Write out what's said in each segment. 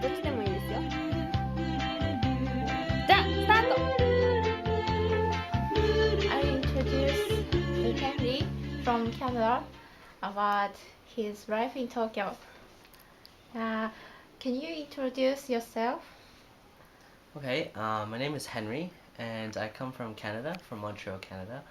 どっちでもいいですよ。じゃあスタート。 I introduce Henry from Canada about his life in Tokyo. Can you introduce yourself? Okay, my name is Henry, and I come from Canada, from Montreal, Canada.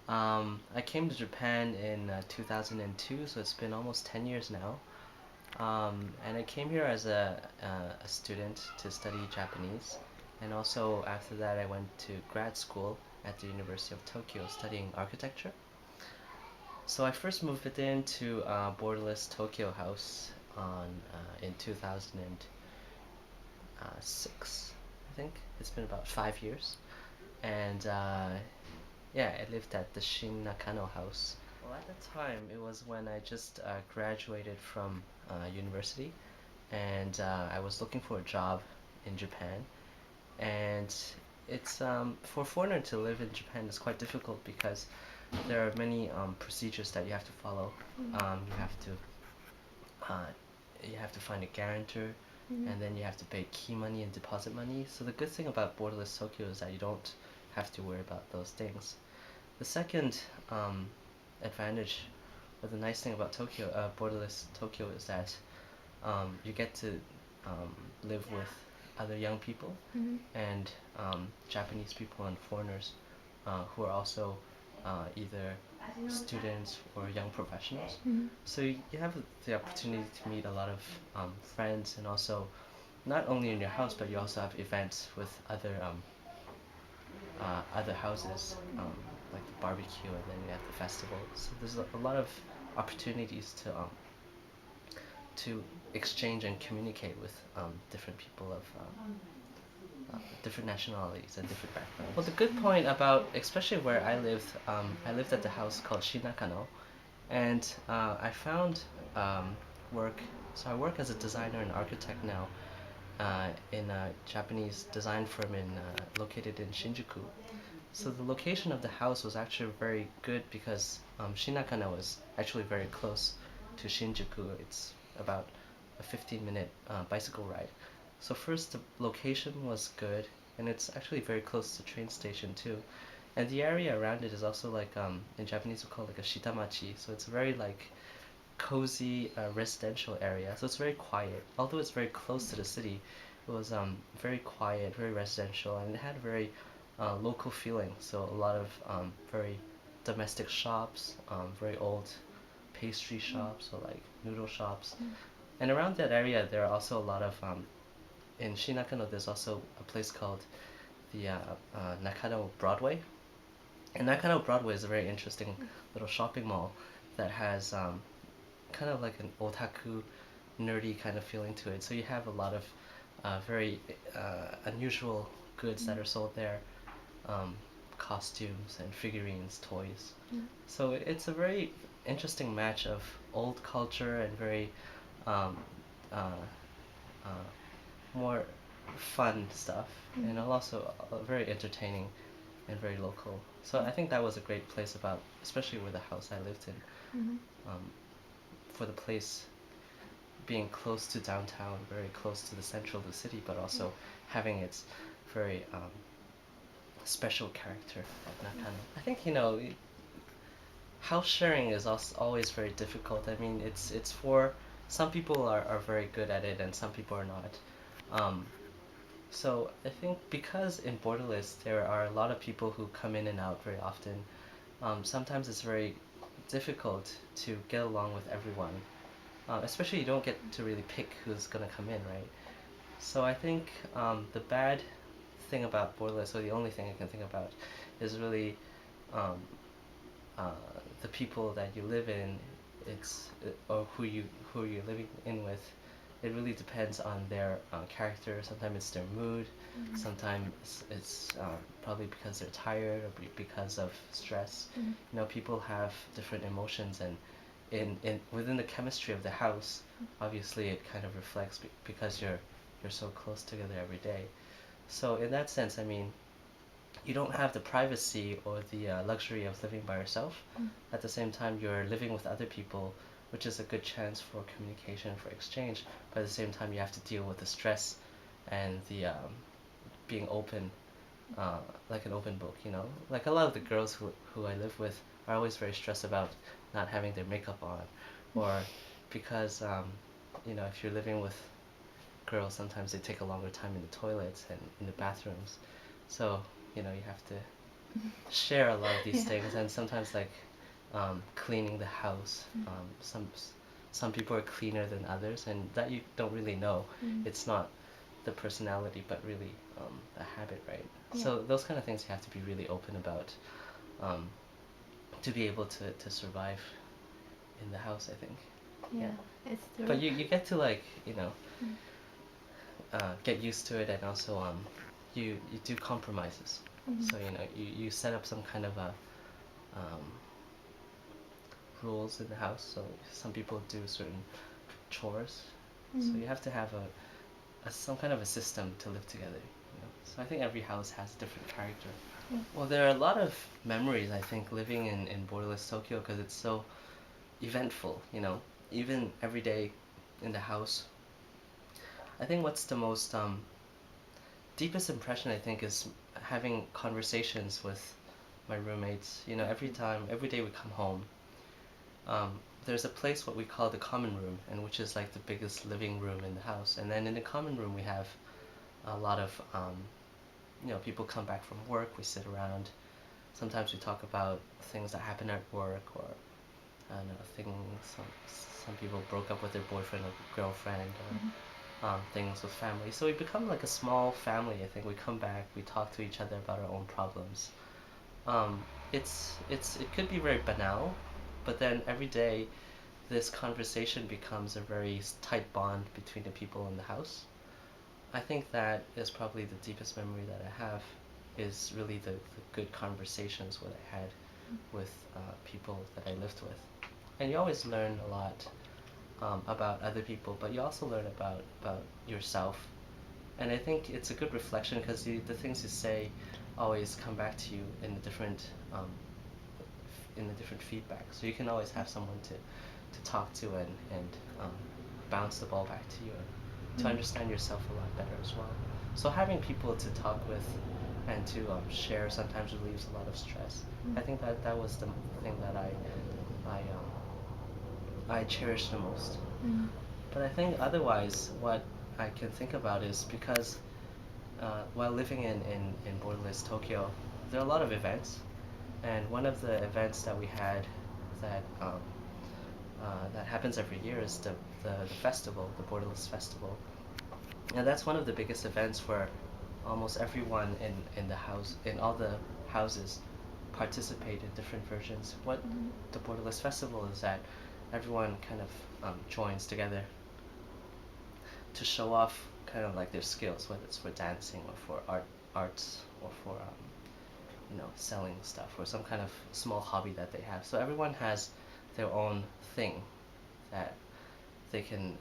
I came to Japan in 2002, so it's been almost 10 years now. And I came here as a student to study Japanese, and also after that I went to grad school at the University of Tokyo studying architecture. So I first moved into Borderless-Tokyo house in 2006. I think it's been about 5 years, and yeah, I lived at the Shin Nakano house. Well, at the time, it was when I just graduated from university, and I was looking for a job in Japan. And it's for a foreigner to live in Japan is quite difficult because there are many procedures that you have to follow. You have to find a guarantor, and then you have to pay key money and deposit money. So the good thing about Borderless-Tokyo is that you don't have to worry about those things. The second advantage, or the nice thing about Borderless-Tokyo is that you get to live with other young people and Japanese people and foreigners who are also either students or young professionals. So you have the opportunity to meet a lot of friends, and also not only in your house, but you also have events with other houses, like the barbecue, and then you have the festival. So there's a lot of opportunities to exchange and communicate with different people of different nationalities and different backgrounds. Well, the good point about, especially where I lived at the house called Shinakano, and I found work. So I work as a designer and architect now in a Japanese design firm located in Shinjuku. So the location of the house was actually very good because Shinakano is actually very close to Shinjuku. It's about a 15-minute bicycle ride. So first, the location was good, and it's actually very close to the train station too. And the area around it is also like, in Japanese we call it like a shitamachi. So it's a very like cozy residential area. So it's very quiet. Although it's very close to the city, it was very quiet, very residential, and it had very local feeling. So a lot of very domestic shops, very old pastry shops, or like noodle shops. And around that area, there are also a lot of in Shinakano, there's also a place called the Nakano Broadway. And Nakano Broadway is a very interesting little shopping mall that has kind of like an otaku, nerdy kind of feeling to it. So you have a lot of very unusual goods that are sold there, costumes and figurines, toys. So it's a very interesting match of old culture and very more fun stuff, and also very entertaining and very local. So I think that was a great place about, especially with the house I lived in, for the place being close to downtown, very close to the central of the city, but also having its very special character at Nakano. I think, house sharing is also always very difficult. I mean, it's for some people are very good at it, and some people are not. So I think because in Borderless there are a lot of people who come in and out very often, sometimes it's very difficult to get along with everyone. Especially you don't get to really pick who's gonna come in, right? So I think the bad thing about Borderless, or the only thing I can think about, is really the people that you live in. Or who you're living in with. It really depends on their character. Sometimes it's their mood. Sometimes it's probably because they're tired or because of stress. People have different emotions, and within the chemistry of the house, obviously it kind of reflects because you're so close together every day. So in that sense, I mean, you don't have the privacy or the luxury of living by yourself. At the same time, you're living with other people which is a good chance for communication, for exchange, but at the same time you have to deal with the stress and the being open, like an open book, you know? Like a lot of the girls who I live with are always very stressed about not having their makeup on, or because, you know, if you're living with girls, sometimes they take a longer time in the toilets and in the bathrooms, so, you know, you have to share a lot of these things, and sometimes like cleaning the house. Some people are cleaner than others, and that you don't really know. It's not the personality, but really a habit, right? So those kind of things you have to be really open about to be able to survive in the house, I think. Yeah, it's true. But you get to, like, you know, get used to it, and also you do compromises. So, you know, you set up some kind of a rules in the house. So some people do certain chores. So you have to have some kind of a system to live together. You know? So I think every house has a different character. Well, there are a lot of memories, I think, living in Borderless-Tokyo, because it's so eventful, you know. Even every day in the house. I think what's the most deepest impression, I think, is having conversations with my roommates. You know, every day we come home, there's a place what we call the common room, and which is like the biggest living room in the house. And then in the common room we have a lot of you know, people come back from work, we sit around. Sometimes we talk about things that happen at work, or I don't know, things, some people broke up with their boyfriend or girlfriend, or things with family. So we become like a small family, I think. We come back, we talk to each other about our own problems. It could be very banal, but then every day this conversation becomes a very tight bond between the people in the house. I think that is probably the deepest memory that I have, is really the good conversations what I had with people that I lived with. And you always learn a lot about other people, but you also learn about yourself. And I think it's a good reflection, because the things you say always come back to you in a different feedback. So you can always have someone to talk to and bounce the ball back to you, and to understand yourself a lot better as well. So having people to talk with and to share sometimes relieves a lot of stress. I think that was the thing that I cherish the most. But I think otherwise, what I can think about is, because while living in Borderless-Tokyo, there are a lot of events, and one of the events that we had that that happens every year is the festival, the Borderless Festival. And that's one of the biggest events where almost everyone in the house, in all the houses, participate in different versions. What the Borderless Festival is that everyone kind of joins together to show off kind of like their skills, whether it's for dancing or for arts or for you know, selling stuff, or some kind of small hobby that they have. So everyone has their own thing that they can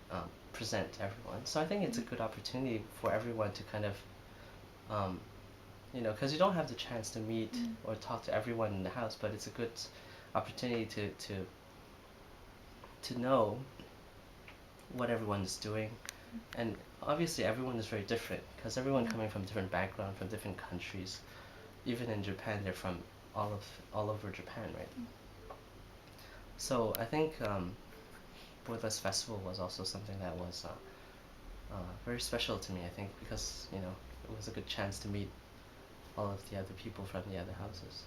present to everyone. So I think it's a good opportunity for everyone to kind of you know, because you don't have the chance to meet or talk to everyone in the house, but it's a good opportunity to know what everyone is doing. And obviously everyone is very different, because everyone coming from different background, from different countries. Even in Japan, they're from all over Japan, right? So I think Borderless Festival was also something that was very special to me, I think, because, you know, it was a good chance to meet all of the other people from the other houses.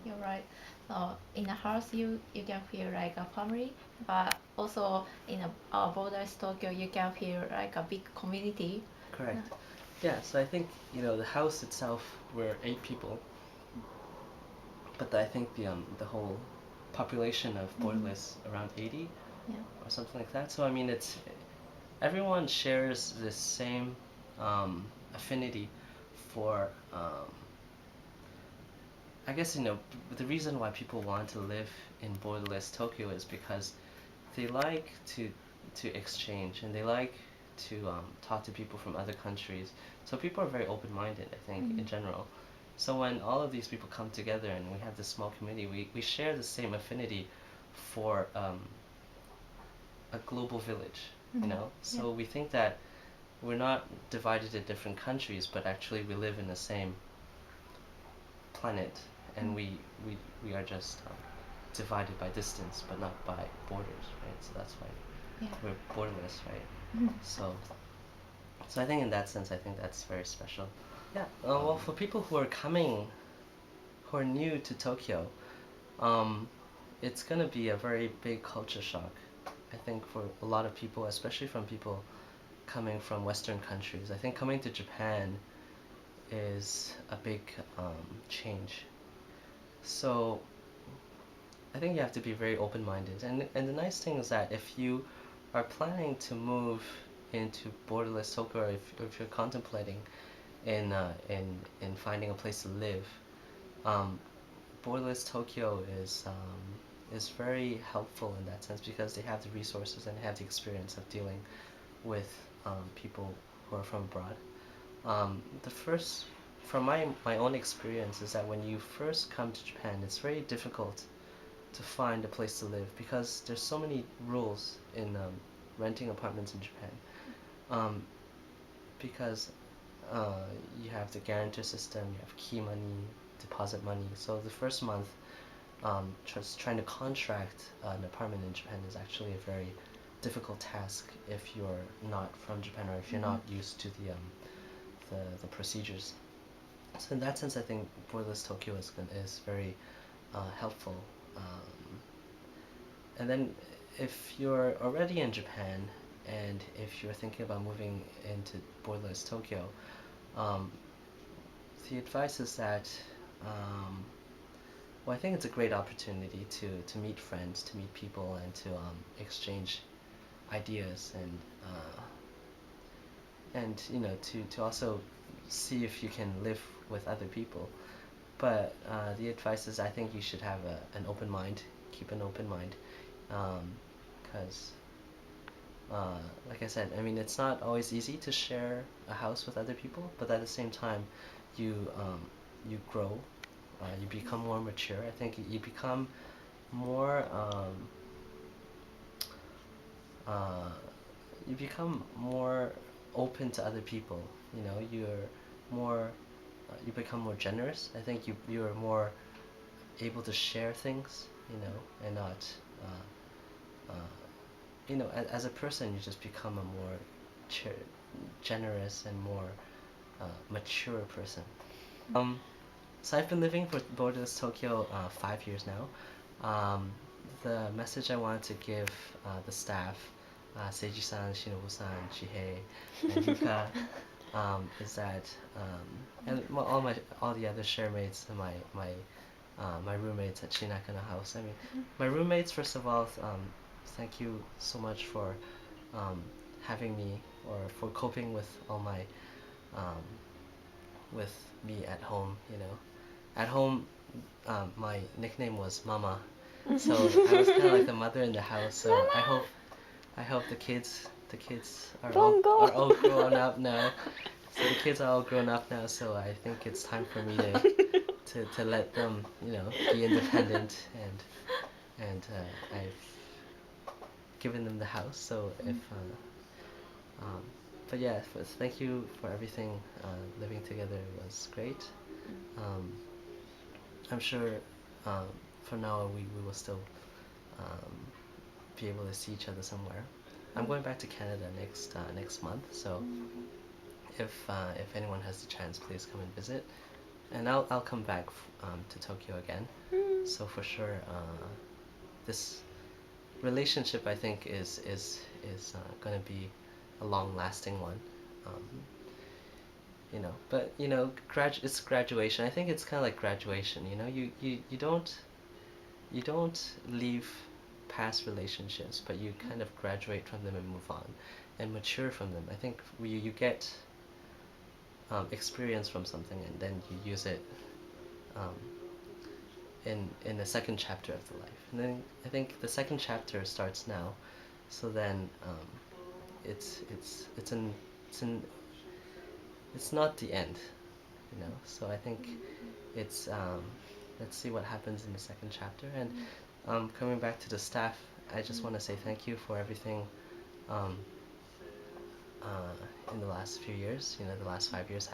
You're right. So in a house, you can feel like a family, but also in a Borderless-Tokyo, you can feel like a big community. Correct. Yeah, so I think, you know, the house itself, we're 8 people, but I think the whole population of Borderless around 80 or something like that. So I mean, it's everyone shares the same affinity for I guess, you know, the reason why people want to live in Borderless-Tokyo is because they like to exchange, and they like to talk to people from other countries. So people are very open-minded, I think, in general. So when all of these people come together and we have this small community, we share the same affinity for a global village, you know. So we think that we're not divided into different countries, but actually we live in the same planet, and we are just divided by distance, but not by borders, right? So that's why we're borderless, right? So I think in that sense, I think that's very special. Yeah. Well, for people who are new to Tokyo, it's gonna be a very big culture shock. I think for a lot of people, especially from people coming from Western countries, I think coming to Japan is a big change. So I think you have to be very open-minded. And the nice thing is that if you are planning to move into Borderless-Tokyo, or if you're contemplating in finding a place to live, Borderless-Tokyo is very helpful in that sense, because they have the resources and they have the experience of dealing with people who are from abroad. From my own experience, is that when you first come to Japan, it's very difficult to find a place to live, because there's so many rules in renting apartments in Japan. Because you have the guarantor system, you have key money, deposit money. So the first month, just trying to contract an apartment in Japan is actually a very difficult task if you're not from Japan, or if you're not used to the procedures. So in that sense, I think Borderless-Tokyo is very helpful. And then if you're already in Japan, and if you're thinking about moving into Borderless-Tokyo, the advice is that, well, I think it's a great opportunity to meet friends, to meet people, and to exchange ideas, and you know, to also see if you can live with other people. But the advice is, I think you should have an open mind, keep an open mind, because like I said, I mean, it's not always easy to share a house with other people, but at the same time, you grow, you become more mature. I think you become more open to other people. You know, you become more generous. I think you're more able to share things, you know, and not you know, as a person, you just become a more generous and more mature person. So I've been living for Borderless-Tokyo 5 years now. The message I wanted to give the staff, Seiji-san, Shinobu-san, Chihei, and Yuka, is that, and all the other share-mates and my roommates at Shinaka House. I mean, my roommates, first of all, thank you so much for having me, or for coping with all my with me at home. You know, at home, my nickname was Mama, so I was kind of like the mother in the house. So I hope the kids are all grown up now. So the kids are all grown up now. So I think it's time for me to let them, you know, be independent, and I've given them the house. So if but yeah, thank you for everything. Living together was great. I'm sure for now we will still be able to see each other somewhere. I'm going back to Canada next month, so if anyone has the chance, please come and visit. And I'll come back to Tokyo again. So for sure, this relationship, I think, is going to be a long-lasting one. You know, but you know, it's graduation. I think it's kind of like graduation. You know, you don't leave past relationships, but you kind of graduate from them and move on, and mature from them. I think you get experience from something, and then you use it in the second chapter of the life. And then I think the second chapter starts now. So then it's not the end, you know. So I think it's let's see what happens in the second chapter. And coming back to the staff I just want to say thank you for everything in the last few years. The last 5 years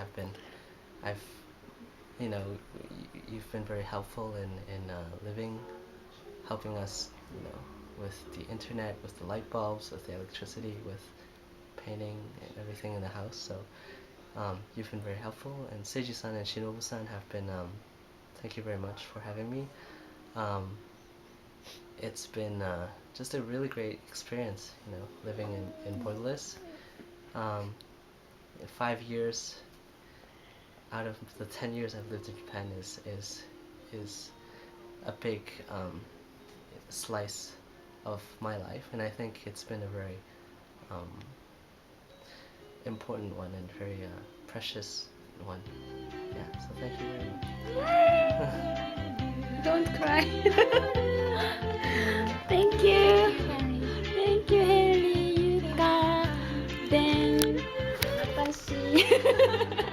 you've been very helpful in living, helping us, with the internet, with the light bulbs, with the electricity, with painting and everything in the house. So you've been very helpful, and Seiji-san and Shinobu-san have been, thank you very much for having me. It's been just a really great experience, living in Borderless. 5 years out of the 10 years I've lived in Japan is a big slice of my life, and I think it's been a very important one and very precious one. Yeah, so thank you very much. Don't cry. Thank you. Thank you, Henry, Yuka, Ben, Watashi.